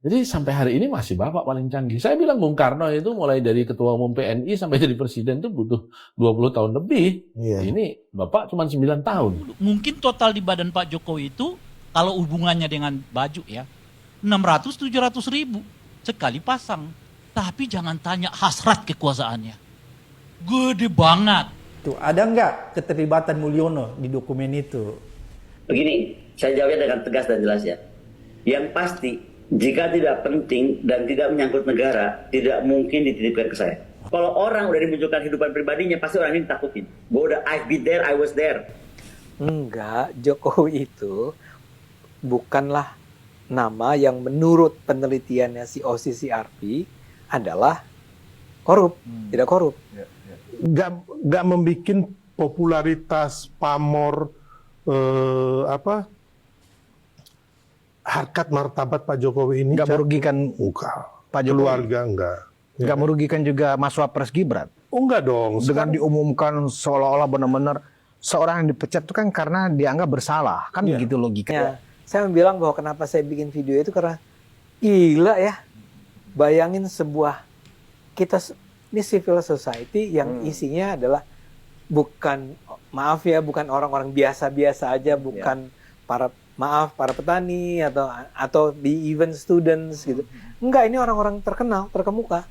Jadi sampai hari ini masih Bapak paling canggih. Saya bilang Bung Karno itu mulai dari ketua umum PNI sampai jadi presiden itu butuh 20 tahun lebih. Iya. Ini Bapak cuma 9 tahun. Mungkin total di badan Pak Jokowi itu, kalau hubungannya dengan baju ya, 600-700 ribu sekali pasang. Tapi jangan tanya hasrat kekuasaannya. Gede banget. Tuh, ada nggak keterlibatan Mulyono di dokumen itu? Begini, saya jawabnya dengan tegas dan jelas ya. Yang pasti, jika tidak penting dan tidak menyangkut negara, tidak mungkin dititipkan ke saya. Kalau orang udah dimunculkan kehidupan pribadinya, pasti orang ini takutin. Gue udah, I've been there, I was there. Enggak, Jokowi itu bukanlah nama yang menurut penelitiannya si OCCRP adalah korup, tidak korup. Nggak membuat popularitas pamor harkat martabat Pak Jokowi ini Nggak merugikan Pak Jokowi. keluarga enggak. Nggak merugikan juga Mas Wapres Gibran. Oh enggak dong. Dengan diumumkan seolah-olah benar-benar seorang yang dipecat itu kan karena dianggap bersalah. Kan begitu logikanya. Saya bilang bahwa kenapa saya bikin video itu karena gila ya. Bayangin sebuah ini civil society yang isinya adalah bukan, maaf ya, bukan orang-orang biasa-biasa aja, bukan para petani atau di event students gitu. Enggak, ini orang-orang terkenal, terkemuka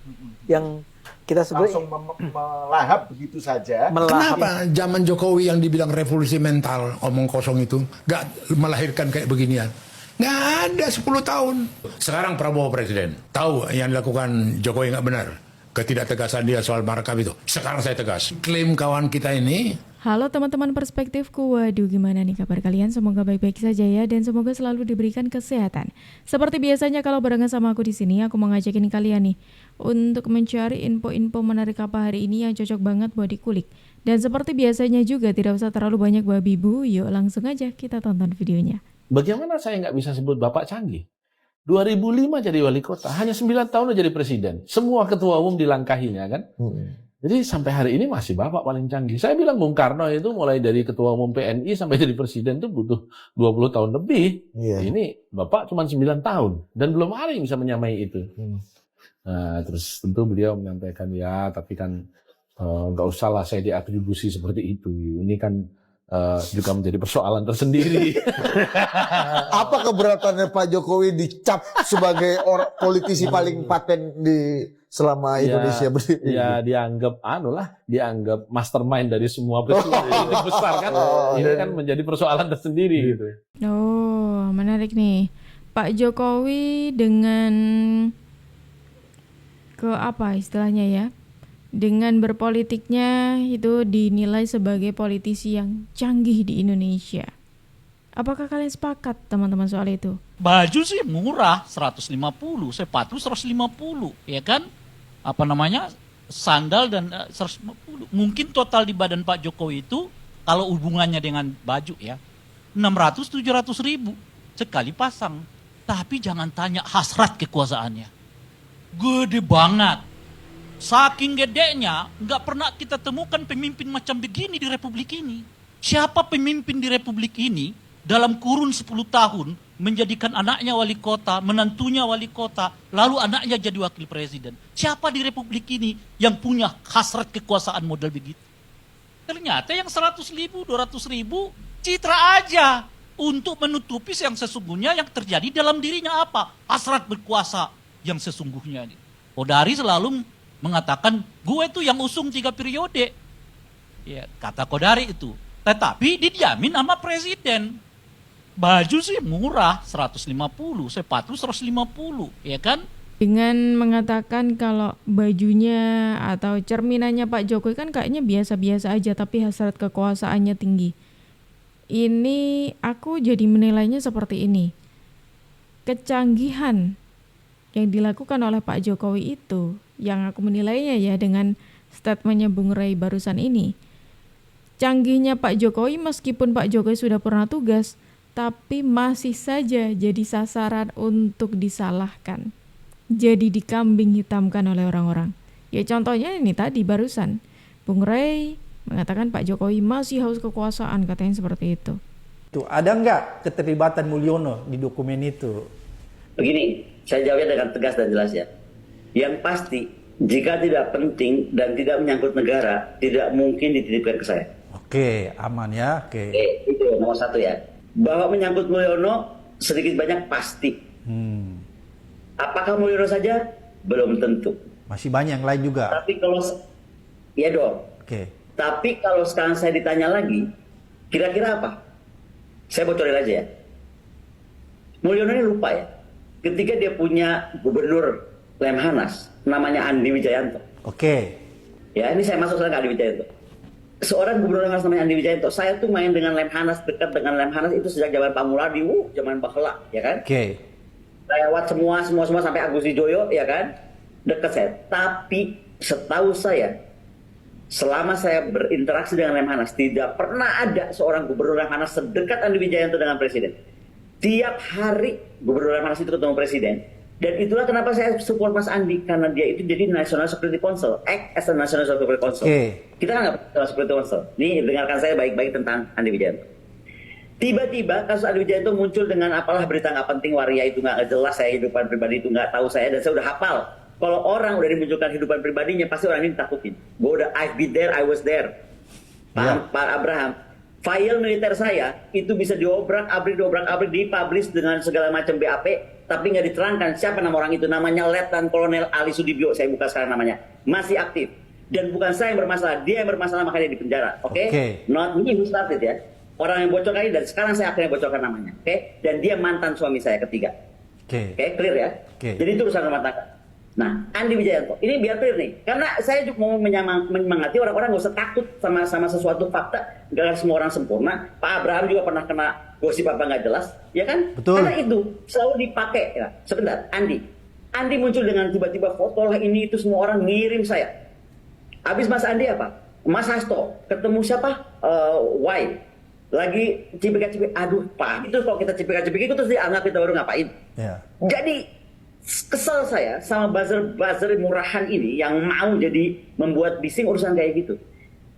yang kita sebut langsung melahap begitu saja. Kenapa zaman Jokowi yang dibilang revolusi mental, omong kosong itu, nggak melahirkan kayak beginian? Nggak ada 10 tahun. Sekarang Prabowo presiden, tahu yang dilakukan Jokowi nggak benar. Ketidaktegasan dia soal markup itu. Sekarang saya tegas. Klaim kawan kita ini. Halo teman-teman perspektifku, waduh gimana nih kabar kalian? Semoga baik-baik saja ya dan semoga selalu diberikan kesehatan. Seperti biasanya kalau barengan sama aku di sini, aku mau ngajakin kalian nih untuk mencari info-info menarik apa hari ini yang cocok banget buat dikulik. Dan seperti biasanya juga tidak usah terlalu banyak babi bu, yuk langsung aja kita tonton videonya. Bagaimana saya nggak bisa sebut Bapak canggih? 2005 jadi wali kota, hanya 9 tahun udah jadi presiden. Semua ketua umum dilangkahinya kan. Jadi sampai hari ini masih Bapak paling canggih. Saya bilang Bung Karno itu mulai dari ketua umum PNI sampai jadi presiden itu butuh 20 tahun lebih. Iya. Ini Bapak cuma 9 tahun. Dan belum ada yang bisa menyamai itu. Nah, terus tentu beliau menyampaikan, ya tapi kan nggak usah lah saya diatribusi seperti itu. Ini kan juga menjadi persoalan tersendiri. Apa keberatannya Pak Jokowi dicap sebagai politisi paling paten di selama Indonesia berdiri? Ya dianggap mastermind dari semua peristiwa besar kan. Ini kan menjadi persoalan tersendiri gitu. Oh, menarik nih. Pak Jokowi dengan istilahnya ya? Dengan berpolitiknya itu dinilai sebagai politisi yang canggih di Indonesia. Apakah kalian sepakat teman-teman soal itu? Baju sih murah, 150, sepatu 150, ya kan? Sandal dan 150. Mungkin total di badan Pak Jokowi itu, kalau hubungannya dengan baju ya, 600-700 ribu sekali pasang. Tapi jangan tanya hasrat kekuasaannya. Gede banget. Saking gedenya, nggak pernah kita temukan pemimpin macam begini di Republik ini. Siapa pemimpin di Republik ini dalam kurun 10 tahun menjadikan anaknya wali kota, menantunya wali kota, lalu anaknya jadi wakil presiden? Siapa di Republik ini yang punya hasrat kekuasaan model begitu? Ternyata yang 100 ribu, 200 ribu, citra aja untuk menutupi yang sesungguhnya yang terjadi dalam dirinya apa? Hasrat berkuasa yang sesungguhnya. Kodari selalu mengatakan gue tuh yang usung 3 periode, ya kata Kodari itu. Tetapi didiamin sama presiden. Baju sih murah, 150, sepatu 150, ya kan? Dengan mengatakan kalau bajunya atau cerminannya Pak Jokowi kan kayaknya biasa-biasa aja, tapi hasrat kekuasaannya tinggi. Ini aku jadi menilainya seperti ini. Kecanggihan yang dilakukan oleh Pak Jokowi itu, yang aku menilainya ya dengan statementnya Bung Ray barusan ini. Canggihnya Pak Jokowi meskipun Pak Jokowi sudah pernah tugas, tapi masih saja jadi sasaran untuk disalahkan. Jadi dikambing hitamkan oleh orang-orang. Ya contohnya ini tadi barusan. Bung Ray mengatakan Pak Jokowi masih haus kekuasaan, katanya seperti itu. Tuh, ada nggak keterlibatan Mulyono di dokumen itu? Begini, Saya jawabnya dengan tegas dan jelas ya. Yang pasti, jika tidak penting dan tidak menyangkut negara, tidak mungkin dititipkan ke saya. Oke, aman ya. Oke. Itu nomor satu ya. Bahwa menyangkut Mulyono sedikit banyak pasti. Apakah Mulyono saja? Belum tentu. Masih banyak yang lain juga. Tapi kalau ya dong. Oke. Tapi kalau sekarang saya ditanya lagi, kira-kira apa? Saya bocorin aja ya. Mulyono ini lupa ya. Ketika dia punya gubernur Lemhanas, namanya Andi Wijayanto. Oke. Ya, ini saya masuk sekarang ke Andi Wijayanto. Seorang gubernur Lemhanas namanya Andi Wijayanto. Saya tuh main dengan Lemhanas, dekat dengan Lemhanas itu sejak zaman Pak Muladi, zaman Bahla, ya kan? Oke. Saya lewat semua sampai Agus Wijoyo, ya kan? Dekat saya. Tapi setahu saya, selama saya berinteraksi dengan Lemhanas, tidak pernah ada seorang gubernur Lemhanas sedekat Andi Wijayanto dengan presiden. Tiap hari gubernur Lemhanas itu ketemu presiden. Dan itulah kenapa saya support Mas Andi, karena dia itu jadi National Security Council, act as a National Security Council. Kita kan nggak National Security Council. Nih, dengarkan saya baik-baik tentang Andi Wijayanto. Tiba-tiba kasus Andi Wijayanto muncul dengan apalah berita nggak penting, waria itu nggak jelas, saya hidupan pribadi itu nggak tahu saya, dan saya udah hafal. Kalau orang udah dimunculkan hidupan pribadinya, pasti orang ini ditakutin. Gue udah, I've been there, I was there. Pak Abraham, file militer saya itu bisa diobrak-abrik, dipublish dengan segala macam BAP, tapi nggak diterangkan siapa nama orang itu. Namanya Letnan Kolonel Ali Sudibyo, saya buka sekarang namanya. Masih aktif. Dan bukan saya yang bermasalah, dia yang bermasalah, makanya dia di penjara. Oke? Not me who started ya. Orang yang bocorkan ini, dan sekarang saya akhirnya bocorkan namanya. Oke? Dan dia mantan suami saya ketiga. Oke, clear ya? Jadi itu urusan rumah tangga. Nah, Andi Wijayanto, ini biar clear nih. Karena saya juga mau menyemangati orang-orang nggak usah takut sama sesuatu fakta. Gak semua orang sempurna. Pak Abraham juga pernah kena gosip apa nggak jelas, ya kan? Betul. Karena itu selalu dipakai. Ya. Sebentar, Andi muncul dengan tiba-tiba foto lah ini itu, semua orang ngirim saya. Habis Mas Andi apa? Mas Hasto ketemu siapa? Y. Lagi cipika-cipik. Aduh, Pak, itu kalau kita cipika-cipik itu terus dianggap kita baru ngapain? Ya. Jadi kesel saya sama buzzer murahan ini yang mau jadi membuat bising urusan kayak gitu.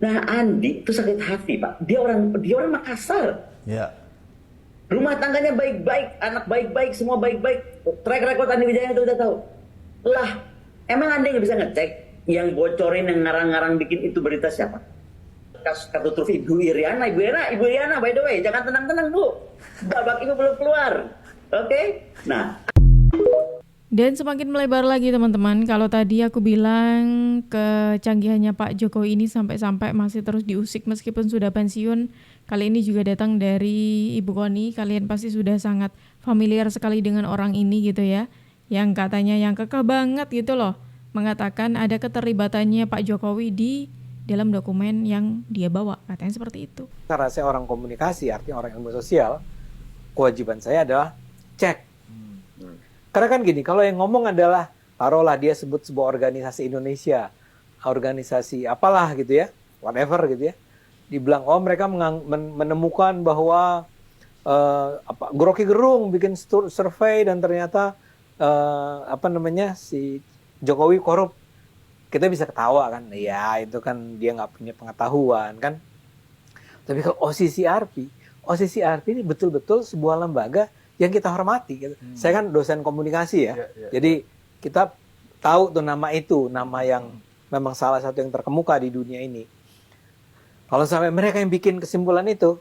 Nah, Andi itu sakit hati, Pak. Dia orang Makassar. Ya. Rumah tangganya baik-baik, anak baik-baik, semua baik-baik. Track record Andi Wijayanto udah tahu. Lah, emang Andi nggak bisa ngecek yang bocorin, yang ngarang-ngarang bikin itu berita siapa? Kasus kartu truf Ibu Iriana, by the way, jangan tenang-tenang dulu. Babak itu belum keluar. Oke? Nah. Dan semakin melebar lagi teman-teman, kalau tadi aku bilang kecanggihannya Pak Jokowi ini sampai-sampai masih terus diusik meskipun sudah pensiun, kali ini juga datang dari Ibu Koni. Kalian pasti sudah sangat familiar sekali dengan orang ini gitu ya, yang katanya yang kekeh banget gitu loh, mengatakan ada keterlibatannya Pak Jokowi di dalam dokumen yang dia bawa, katanya seperti itu. Karena saya orang komunikasi, artinya orang ilmu sosial, kewajiban saya adalah cek. Karena kan gini, kalau yang ngomong adalah, taruhlah dia sebut sebuah organisasi Indonesia, organisasi apalah gitu ya, whatever gitu ya, dibilang, oh mereka menemukan bahwa Rocky Gerung bikin survei dan ternyata si Jokowi korup. Kita bisa ketawa kan, ya itu kan dia nggak punya pengetahuan kan. Tapi kalau OCCRP ini betul-betul sebuah lembaga yang kita hormati. Gitu. Saya kan dosen komunikasi ya, jadi kita tahu tuh nama itu, nama yang memang salah satu yang terkemuka di dunia ini. Kalau sampai mereka yang bikin kesimpulan itu,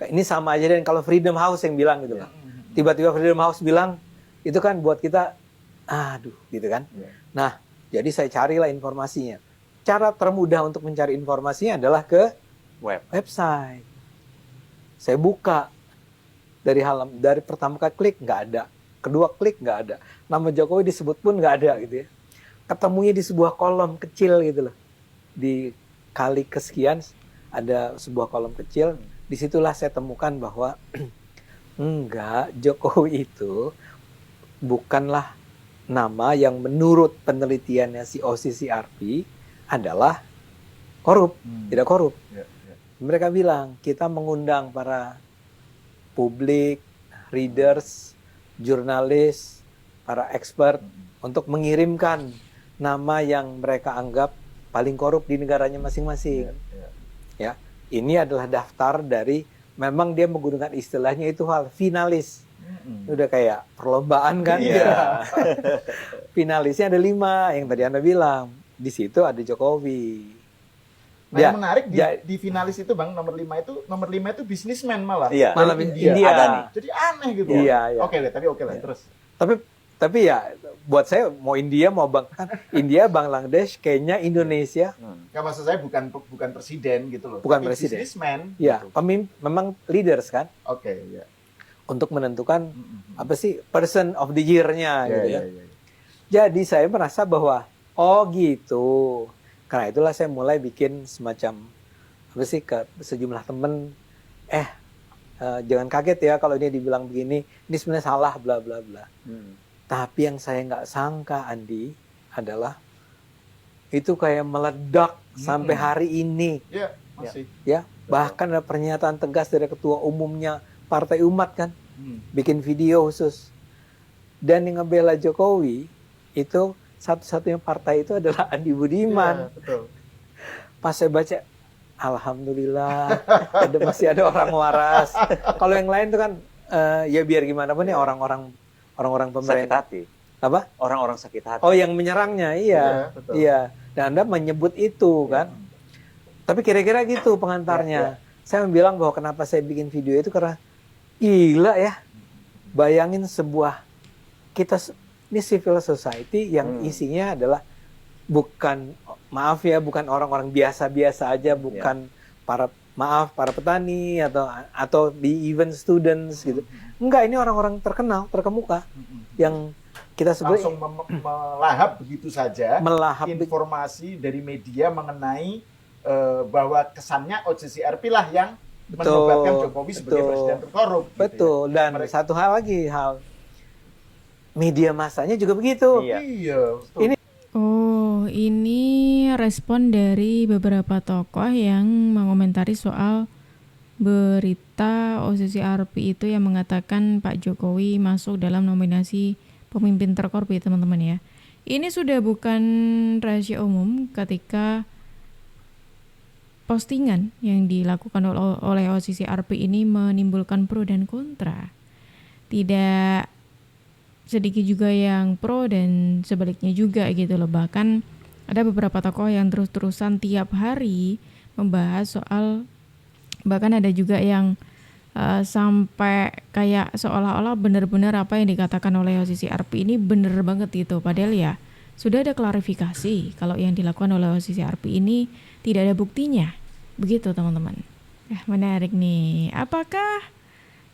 ini sama aja dengan kalau Freedom House yang bilang gitu lah. Tiba-tiba Freedom House bilang, itu kan buat kita, aduh gitu kan. Nah, jadi saya carilah informasinya. Cara termudah untuk mencari informasinya adalah ke website. Saya buka dari pertama kali klik nggak ada, kedua klik nggak ada, nama Jokowi disebut pun nggak ada gitu ya. Ketemunya di sebuah kolom kecil gitu loh, di kali kesekian ada sebuah kolom kecil. Disitulah saya temukan bahwa enggak, Jokowi itu bukanlah nama yang menurut penelitiannya si OCCRP adalah korup, tidak korup. Mereka bilang kita mengundang para publik, readers, jurnalis, para expert untuk mengirimkan nama yang mereka anggap paling korup di negaranya masing-masing. Ya, ini adalah daftar dari, memang dia menggunakan istilahnya itu hal finalis. Udah kayak perlombaan kan. Iya. Finalisnya ada 5 yang tadi Anda bilang. Di situ ada Jokowi. Nah, yang menarik di finalis itu Bang, nomor 5 itu bisnismen malah. Iya. Malah India. Ada nih. Jadi aneh gitu. Iya. Tapi oke lah terus. Tapi ya buat saya mau India mau India, Bangladesh, Kenya, Indonesia. Nggak, maksud saya bukan presiden gitu loh. Bukan tapi presiden. Businessman. Ya, Gitu. memang leaders kan. Oke, ya. Untuk menentukan apa sih person of the year-nya gitu ya. Iya. Jadi saya merasa bahwa oh gitu. Karena itulah saya mulai bikin semacam apa sih ke sejumlah temen. Jangan kaget ya kalau ini dibilang begini. Ini sebenarnya salah bla bla bla. Tapi yang saya nggak sangka Andi adalah itu kayak meledak sampai hari ini. Iya, masih. Ya, bahkan ada pernyataan tegas dari ketua umumnya Partai Umat kan, bikin video khusus. Dan yang ngebela Jokowi itu satu-satunya partai itu adalah Andi Budiman. Iya, betul. Pas saya baca, alhamdulillah masih ada orang waras. Kalau yang lain tuh kan ya biar gimana pun ya orang-orang pemerintah. Sakit hati. Apa? Orang-orang sakit hati. Oh, yang menyerangnya, iya. betul. Iya. Dan Anda menyebut itu kan. Tapi kira-kira gitu pengantarnya. Saya bilang bahwa kenapa saya bikin video itu karena gila ya. Bayangin ini civil society yang isinya adalah bukan orang-orang biasa-biasa aja, bukan para petani atau di event students gitu. Enggak, ini orang-orang terkenal, terkemuka yang kita sebut langsung melahap begitu saja informasi dari media mengenai bahwa kesannya OCCRP lah yang menobatkan Jokowi sebagai presiden terkorup. Betul. Gitu ya. Dan satu hal lagi, media massanya juga begitu. Iya. Betul. Ini respon dari beberapa tokoh yang mengomentari soal berita OCCRP itu yang mengatakan Pak Jokowi masuk dalam nominasi pemimpin terkorup ya teman-teman ya. Ini sudah bukan rahasia umum ketika postingan yang dilakukan oleh OCCRP ini menimbulkan pro dan kontra. Tidak sedikit juga yang pro dan sebaliknya juga gitu loh. Bahkan ada beberapa tokoh yang terus-terusan tiap hari membahas soal, bahkan ada juga yang sampai kayak seolah-olah benar-benar apa yang dikatakan oleh OCCRP ini benar banget gitu. Padahal ya sudah ada klarifikasi kalau yang dilakukan oleh OCCRP ini tidak ada buktinya. Begitu teman-teman. Menarik nih. Apakah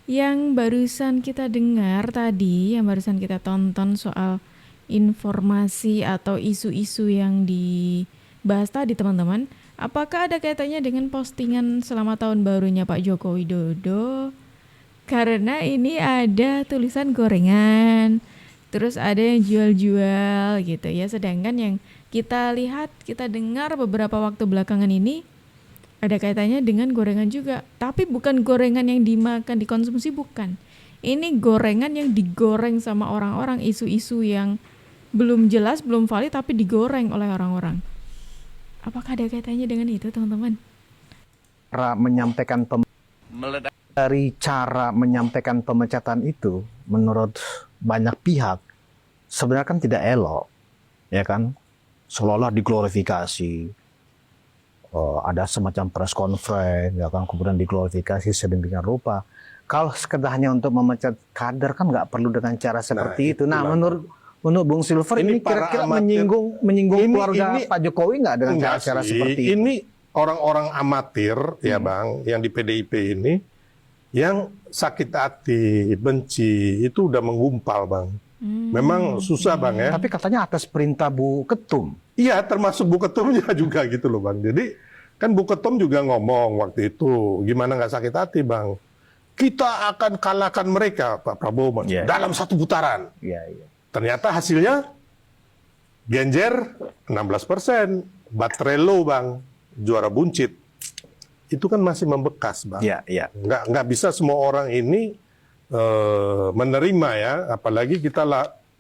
yang barusan kita dengar tadi, yang barusan kita tonton soal informasi atau isu-isu yang dibahas tadi teman-teman, apakah ada kaitannya dengan postingan selamat tahun barunya Pak Joko Widodo? Karena ini ada tulisan gorengan, terus ada yang jual-jual gitu ya. Sedangkan yang kita lihat, kita dengar beberapa waktu belakangan ini ada kaitannya dengan gorengan juga. Tapi bukan gorengan yang dimakan, dikonsumsi, bukan. Ini gorengan yang digoreng sama orang-orang, isu-isu yang belum jelas, belum valid, tapi digoreng oleh orang-orang. Apakah ada kaitannya dengan itu, teman-teman? Dari cara menyampaikan pemecatan itu, menurut banyak pihak, sebenarnya kan tidak elok, ya kan? Seolah-olah diglorifikasi, ada semacam press conference, ya kan? Kemudian diglorifikasi sedemikian rupa. Kalau sekedarnya untuk memecat kader kan nggak perlu dengan cara seperti itu. Nah, menurut Bung Silver ini kira-kira menyinggung keluarga Pak Jokowi nggak dengan cara seperti itu? Ini orang-orang amatir ya Bang, yang di PDIP ini, yang sakit hati, benci, itu udah menggumpal Bang. Memang susah Bang ya. Tapi katanya atas perintah Bu Ketum. Iya, termasuk Bu Ketumnya juga gitu loh Bang. Jadi kan Bu Ketum juga ngomong waktu itu, gimana nggak sakit hati Bang? Kita akan kalahkan mereka, Pak Prabowo, dalam satu putaran. Ternyata hasilnya Ganjar 16%, Batrelo Bang, juara buncit. Itu kan masih membekas Bang. Nggak bisa semua orang ini menerima ya, apalagi kita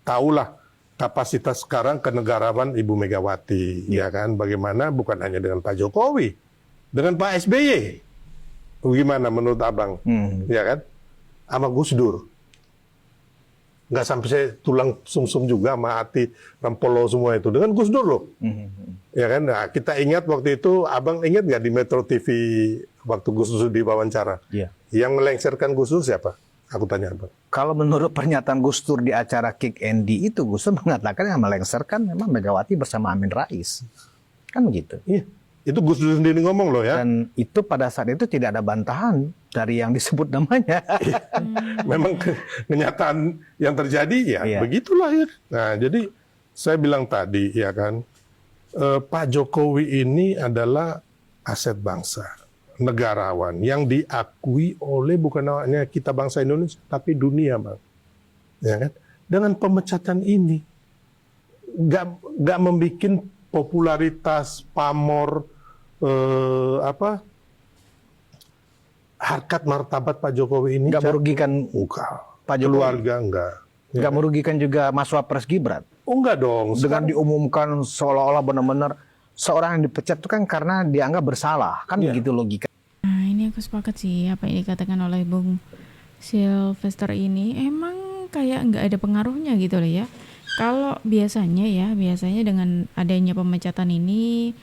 tahulah kapasitas sekarang kenegarawan Ibu Megawati, ya kan? Bagaimana bukan hanya dengan Pak Jokowi, dengan Pak SBY. Gimana menurut Abang? Ya kan? Sama Gus Dur. nggak sampai saya tulang sumsum juga sama hati Rampolo semua itu dengan Gus Dur loh. Ya kan, nah, kita ingat waktu itu, abang ingat nggak di Metro TV waktu Gus Dur diwawancara? Iya. Yang melengsarkan Gus Dur siapa? Aku tanya abang. Kalau menurut pernyataan Gus Dur di acara Kick Andy itu, Gus Dur mengatakan yang melengsarkan memang Megawati bersama Amin Rais. Kan begitu. Iya. Itu Gus Dur sendiri ngomong loh ya. Dan itu pada saat itu tidak ada bantahan dari yang disebut namanya. Memang kenyataan yang terjadi ya begitulah ya. Nah jadi saya bilang tadi ya kan, Pak Jokowi ini adalah aset bangsa, negarawan yang diakui oleh bukan hanya kita bangsa Indonesia tapi dunia, Bang. Ya kan? Dengan pemecatan ini nggak membuat popularitas pamor harkat martabat Pak Jokowi ini nggak merugikan Pak Jokowi. Keluarga enggak. Nggak merugikan juga Mas Wapres Gibran. Oh enggak dong. Dengan diumumkan seolah-olah benar-benar seorang yang dipecat itu kan karena dianggap bersalah. Kan begitu logika. Nah ini aku sepakat sih apa yang dikatakan oleh Bung Sylvester ini emang kayak nggak ada pengaruhnya gitu loh ya. Kalau biasanya dengan adanya pemecatan ini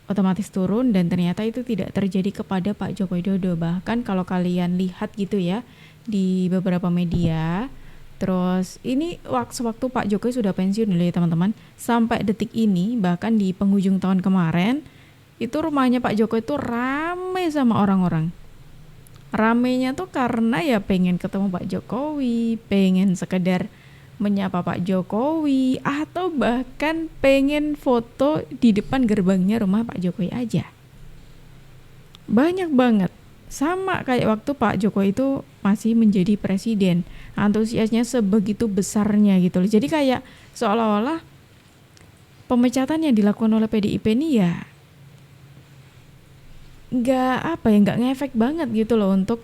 otomatis turun dan ternyata itu tidak terjadi kepada Pak Joko Widodo. Bahkan kalau kalian lihat gitu ya di beberapa media, terus ini waktu Pak Jokowi sudah pensiun dulu ya teman-teman, sampai detik ini bahkan di penghujung tahun kemarin itu rumahnya Pak Jokowi itu rame sama orang-orang. Ramenya tuh karena ya pengen ketemu Pak Jokowi, pengen sekedar menyapa Pak Jokowi, atau bahkan pengen foto di depan gerbangnya rumah Pak Jokowi aja. Banyak banget. Sama kayak waktu Pak Jokowi itu masih menjadi presiden. Antusiasnya sebegitu besarnya gitu loh. Jadi kayak seolah-olah pemecatan yang dilakukan oleh PDIP ini ya nggak ngefek banget gitu loh untuk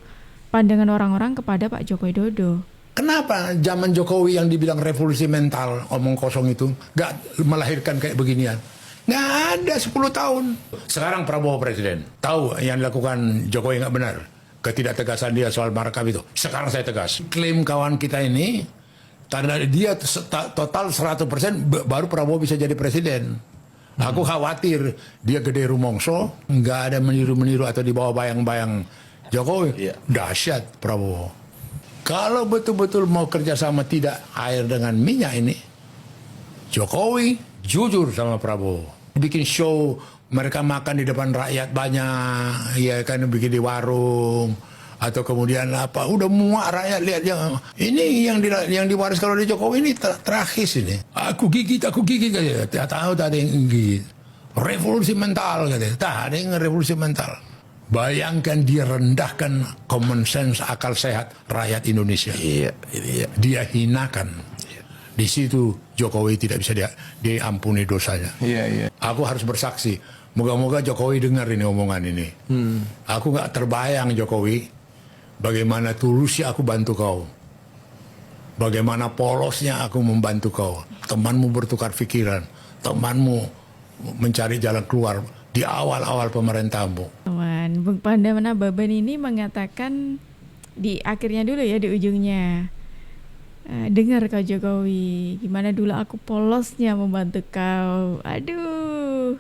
pandangan orang-orang kepada Pak Joko Widodo. Kenapa zaman Jokowi yang dibilang revolusi mental, omong kosong itu, nggak melahirkan kayak beginian? Nggak ada 10 tahun. Sekarang Prabowo presiden. Tahu yang dilakukan Jokowi nggak benar. Ketidaktegasan dia soal markup itu. Sekarang saya tegas. Klaim kawan kita ini, karena dia total 100% baru Prabowo bisa jadi presiden. Aku khawatir dia gede rumongso, nggak ada meniru-meniru atau dibawa bayang-bayang Jokowi. Dahsyat Prabowo. Kalau betul-betul mau kerjasama tidak air dengan minyak ini, Jokowi jujur sama Prabowo. Bikin show, mereka makan di depan rakyat banyak, ya kan, bikin di warung, atau kemudian apa, udah muak rakyat lihat ini yang diwariskan oleh Jokowi ini tragis ini. Aku gigit katanya. Tak tahu tak ada yang gigit. Revolusi mental katanya. Tak ada yang revolusi mental. Bayangkan dia rendahkan common sense, akal sehat rakyat Indonesia. Dia hinakan. Di situ Jokowi tidak bisa diampuni dosanya. Aku harus bersaksi. Moga-moga Jokowi dengar ini omongan ini. Aku nggak terbayang Jokowi, bagaimana tulusnya aku bantu kau. Bagaimana polosnya aku membantu kau. Temanmu bertukar pikiran. Temanmu mencari jalan keluar di awal-awal pemerintahanmu. Bung Pandana Baban ini mengatakan di akhirnya dulu ya, di ujungnya, dengar kau Jokowi, gimana dulu aku polosnya membantu kau. Aduh,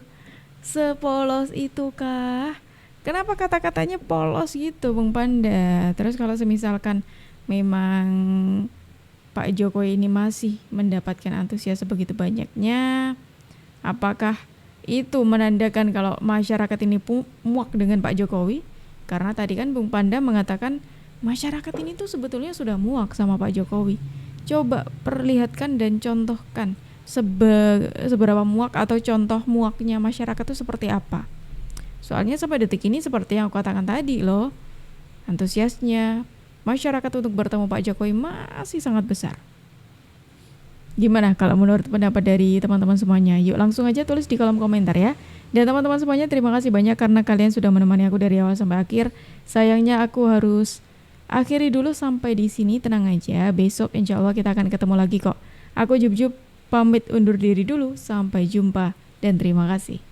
sepolos itu kah? Kenapa kata-katanya polos gitu Bung Panda? Terus kalau semisalkan memang Pak Jokowi ini masih mendapatkan antusias sebegitu banyaknya, apakah itu menandakan kalau masyarakat ini muak dengan Pak Jokowi? Karena tadi kan Bung Panda mengatakan masyarakat ini tuh sebetulnya sudah muak sama Pak Jokowi. Coba perlihatkan dan contohkan seberapa muak atau contoh muaknya masyarakat itu seperti apa. Soalnya sampai detik ini seperti yang aku katakan tadi loh, antusiasnya masyarakat untuk bertemu Pak Jokowi masih sangat besar. Gimana kalau menurut pendapat dari teman-teman semuanya? Yuk langsung aja tulis di kolom komentar ya. Dan teman-teman semuanya, terima kasih banyak karena kalian sudah menemani aku dari awal sampai akhir. Sayangnya aku harus akhiri dulu sampai di sini. Tenang aja, besok insya Allah kita akan ketemu lagi kok. Aku Jub pamit undur diri dulu. Sampai jumpa dan terima kasih.